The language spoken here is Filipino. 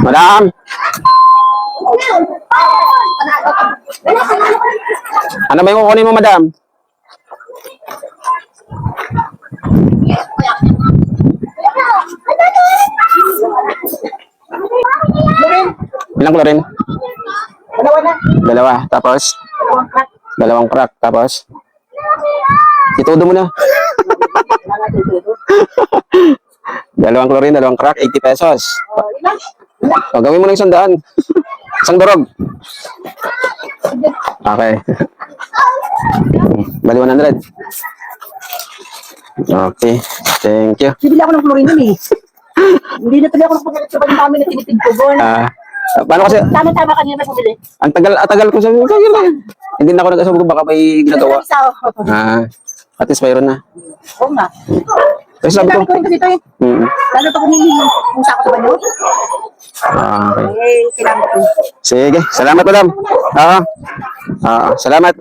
Madam! Ano ba yung kukunin mo, madam? Ilang chlorine? Dalawa na. Dalawa. Tapos? Dalawang crack. Dalawang crack. Tapos? Itudo mo na. Dalawang chlorine, dalawang crack, 80 pesos. Ilan? O, gawin mo ng 100. Isang durog. Okay. Bali 100. Okay. Thank you. Bibili ako ng chlorine nun eh. Hindi na tuloy ako nagpagalit sa baling namin na tinitid ko. Paano kasi? Tama-tama kanina bumili. Ang tagal ko sabi ko. Hindi na ako nag-asabog baka may ginagawa. At least mayroon na. Oo nga. Kasi sabi ko. Ko rin kasi ito eh. Lalo pag umiinusa ako sa banyo. Okay. Eh, kailangan ko. Sige. Salamat, madam. Salamat.